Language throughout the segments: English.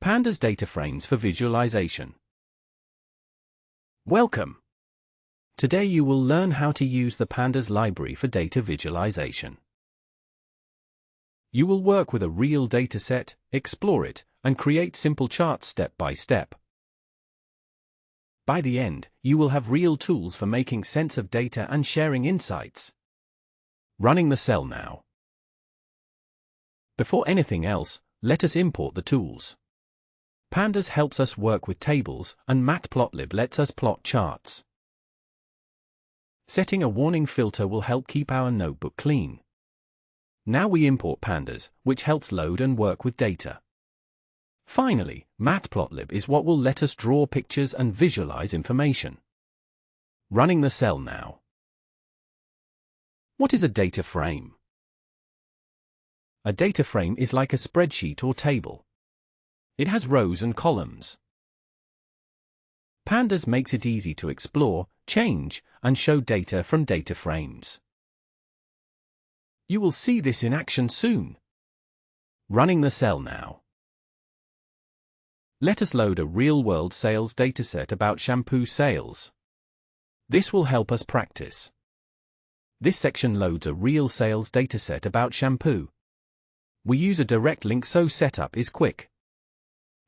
Pandas DataFrames for visualization. Welcome! Today you will learn how to use the Pandas library for data visualization. You will work with a real dataset, explore it, and create simple charts step by step. By the end, you will have real tools for making sense of data and sharing insights. Running the cell now. Before anything else, let us import the tools. Pandas helps us work with tables, and Matplotlib lets us plot charts. Setting a warning filter will help keep our notebook clean. Now we import Pandas, which helps load and work with data. Finally, Matplotlib is what will let us draw pictures and visualize information. Running the cell now. What is a data frame? A data frame is like a spreadsheet or table. It has rows and columns. Pandas makes it easy to explore, change, and show data from data frames. You will see this in action soon. Running the cell now. Let us load a real-world sales dataset about shampoo sales. This will help us practice. This section loads a real sales dataset about shampoo. We use a direct link so setup is quick.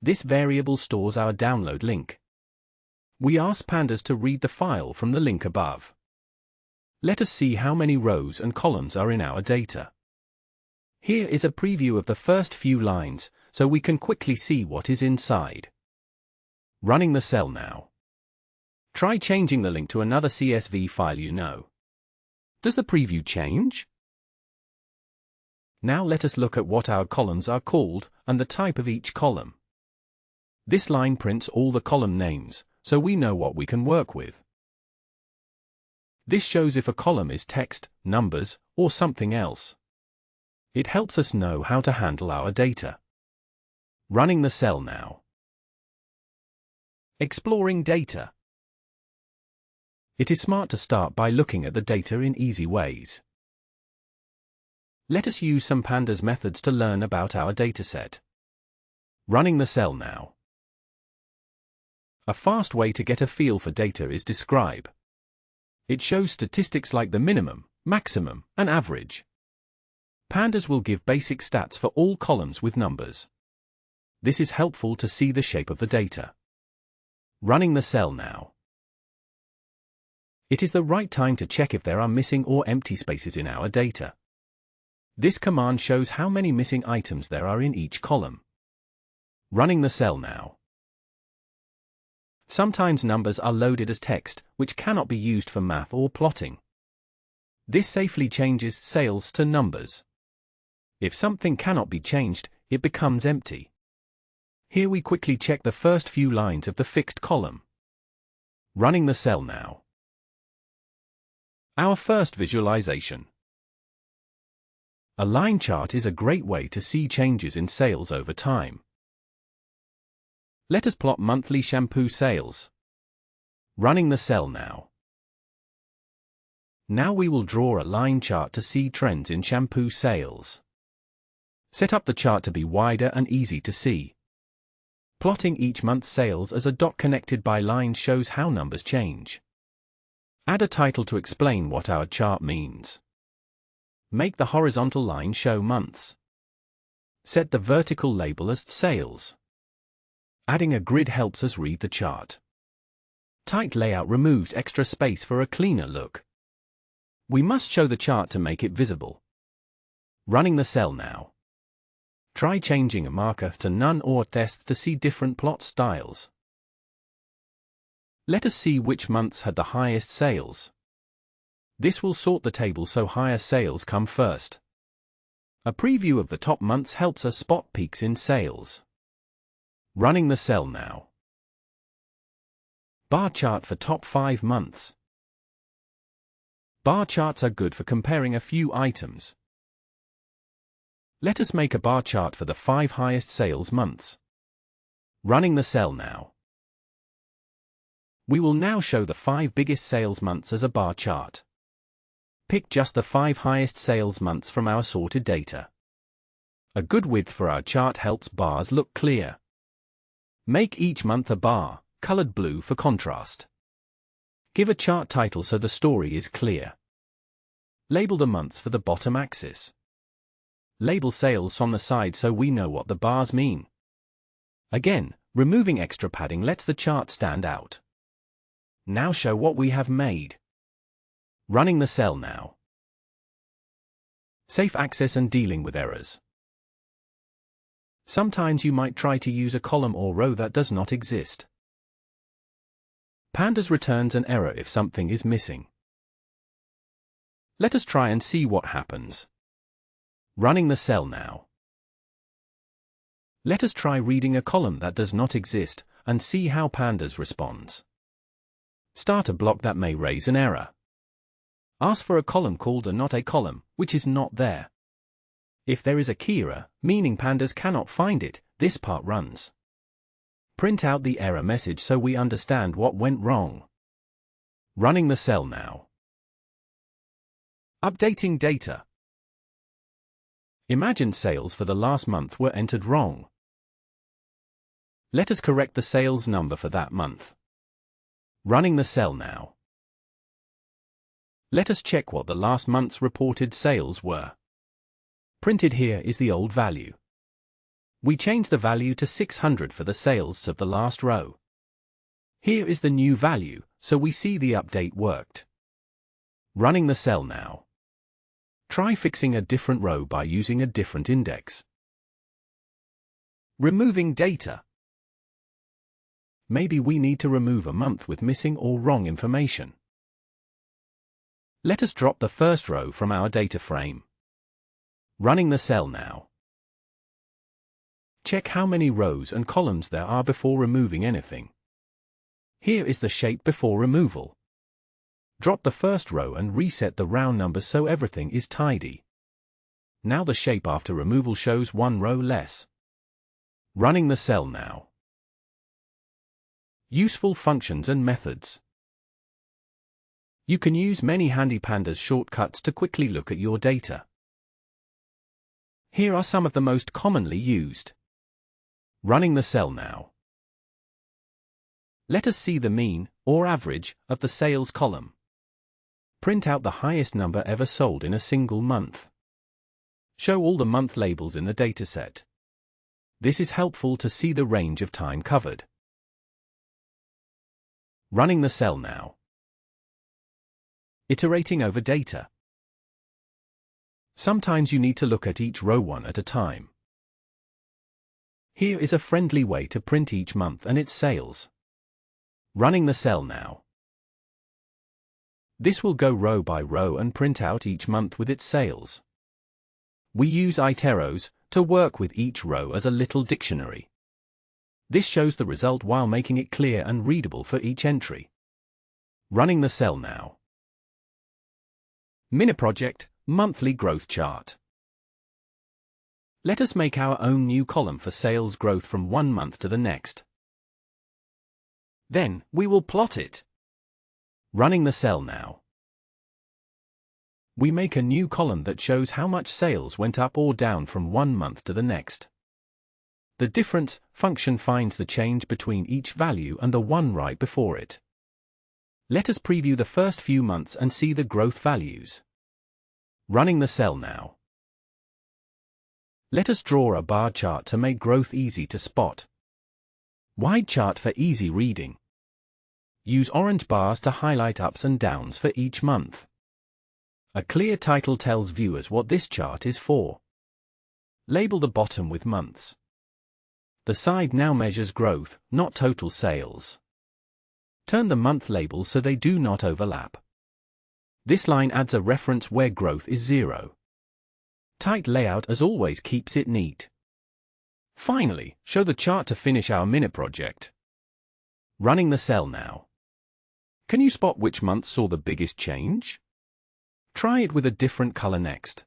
This variable stores our download link. We ask Pandas to read the file from the link above. Let us see how many rows and columns are in our data. Here is a preview of the first few lines, so we can quickly see what is inside. Running the cell now. Try changing the link to another CSV file you know. Does the preview change? Now let us look at what our columns are called, and the type of each column. This line prints all the column names, so we know what we can work with. This shows if a column is text, numbers, or something else. It helps us know how to handle our data. Running the cell now. Exploring data. It is smart to start by looking at the data in easy ways. Let us use some Pandas methods to learn about our dataset. Running the cell now. A fast way to get a feel for data is Describe. It shows statistics like the minimum, maximum, and average. Pandas will give basic stats for all columns with numbers. This is helpful to see the shape of the data. Running the cell now. It is the right time to check if there are missing or empty spaces in our data. This command shows how many missing items there are in each column. Running the cell now. Sometimes numbers are loaded as text, which cannot be used for math or plotting. This safely changes sales to numbers. If something cannot be changed, it becomes empty. Here we quickly check the first few lines of the fixed column. Running the cell now. Our first visualization. A line chart is a great way to see changes in sales over time. Let us plot monthly shampoo sales. Running the cell now. Now we will draw a line chart to see trends in shampoo sales. Set up the chart to be wider and easy to see. Plotting each month's sales as a dot connected by lines shows how numbers change. Add a title to explain what our chart means. Make the horizontal line show months. Set the vertical label as sales. Adding a grid helps us read the chart. Tight layout removes extra space for a cleaner look. We must show the chart to make it visible. Running the cell now. Try changing a marker to none or test to see different plot styles. Let us see which months had the highest sales. This will sort the table so higher sales come first. A preview of the top months helps us spot peaks in sales. Running the cell now. Bar chart for top 5 months. Bar charts are good for comparing a few items. Let us make a bar chart for the 5 highest sales months. Running the cell now. We will now show the 5 biggest sales months as a bar chart. Pick just the 5 highest sales months from our sorted data. A good width for our chart helps bars look clear. Make each month a bar, colored blue for contrast. Give a chart title so the story is clear. Label the months for the bottom axis. Label sales from the side so we know what the bars mean. Again, removing extra padding lets the chart stand out. Now show what we have made. Running the cell now. Safe access and dealing with errors. Sometimes you might try to use a column or row that does not exist. Pandas returns an error if something is missing. Let us try and see what happens. Running the cell now. Let us try reading a column that does not exist and see how Pandas responds. Start a block that may raise an error. Ask for a column called a not a column, which is not there. If there is a key error, meaning Pandas cannot find it, this part runs. Print out the error message so we understand what went wrong. Running the cell now. Updating data. Imagine sales for the last month were entered wrong. Let us correct the sales number for that month. Running the cell now. Let us check what the last month's reported sales were. Printed here is the old value. We change the value to 600 for the sales of the last row. Here is the new value, so we see the update worked. Running the cell now. Try fixing a different row by using a different index. Removing data. Maybe we need to remove a month with missing or wrong information. Let us drop the first row from our data frame. Running the cell now. Check how many rows and columns there are before removing anything. Here is the shape before removal. Drop the first row and reset the round numbers so everything is tidy. Now the shape after removal shows one row less. Running the cell now. Useful functions and methods. You can use many handy Pandas shortcuts to quickly look at your data. Here are some of the most commonly used. Running the cell now. Let us see the mean, or average, of the sales column. Print out the highest number ever sold in a single month. Show all the month labels in the dataset. This is helpful to see the range of time covered. Running the cell now. Iterating over data. Sometimes you need to look at each row one at a time. Here is a friendly way to print each month and its sales. Running the cell now. This will go row by row and print out each month with its sales. We use iteros to work with each row as a little dictionary. This shows the result while making it clear and readable for each entry. Running the cell now. Mini project, monthly growth chart. Let us make our own new column for sales growth from one month to the next. Then, we will plot it. Running the cell now. We make a new column that shows how much sales went up or down from one month to the next. The difference function finds the change between each value and the one right before it. Let us preview the first few months and see the growth values. Running the cell now. Let us draw a bar chart to make growth easy to spot. Wide chart for easy reading. Use orange bars to highlight ups and downs for each month. A clear title tells viewers what this chart is for. Label the bottom with months. The side now measures growth, not total sales. Turn the month labels so they do not overlap. This line adds a reference where growth is 0. Tight layout as always keeps it neat. Finally, show the chart to finish our mini project. Running the cell now. Can you spot which month saw the biggest change? Try it with a different color next.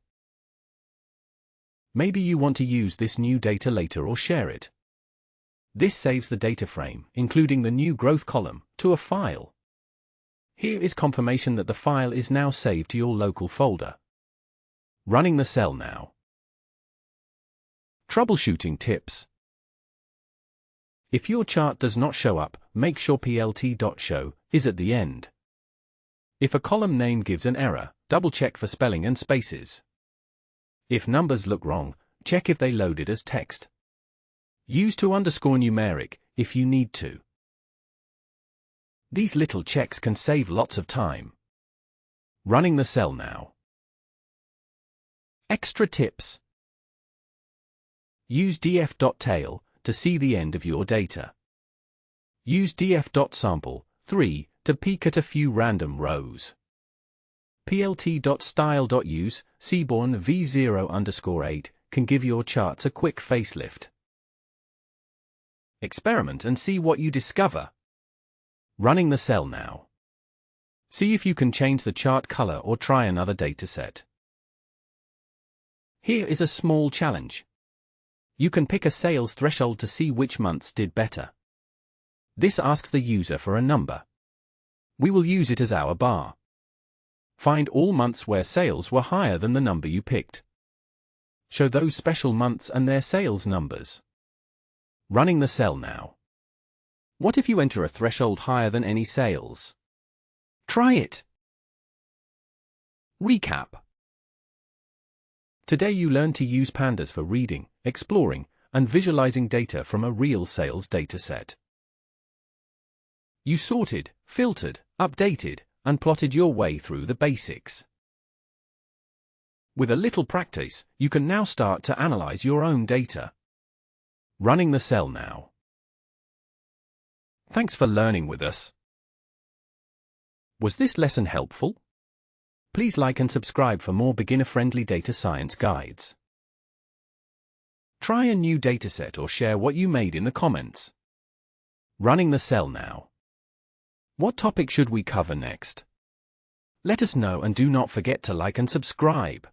Maybe you want to use this new data later or share it. This saves the data frame, including the new growth column, to a file. Here is confirmation that the file is now saved to your local folder. Running the cell now. Troubleshooting tips. If your chart does not show up, make sure plt.show is at the end. If a column name gives an error, double-check for spelling and spaces. If numbers look wrong, check if they loaded as text. Use _numeric if you need to. These little checks can save lots of time. Running the cell now. Extra tips. Use df.tail to see the end of your data. Use df.sample3 to peek at a few random rows. plt.style.use Seaborn v0_8 can give your charts a quick facelift. Experiment and see what you discover. Running the cell now. See if you can change the chart color or try another dataset. Here is a small challenge. You can pick a sales threshold to see which months did better. This asks the user for a number. We will use it as our bar. Find all months where sales were higher than the number you picked. Show those special months and their sales numbers. Running the cell now. What if you enter a threshold higher than any sales? Try it. Recap. Today you learned to use Pandas for reading, exploring, and visualizing data from a real sales dataset. You sorted, filtered, updated, and plotted your way through the basics. With a little practice, you can now start to analyze your own data. Running the cell now. Thanks for learning with us. Was this lesson helpful? Please like and subscribe for more beginner-friendly data science guides. Try a new dataset or share what you made in the comments. Running the cell now. What topic should we cover next? Let us know and do not forget to like and subscribe.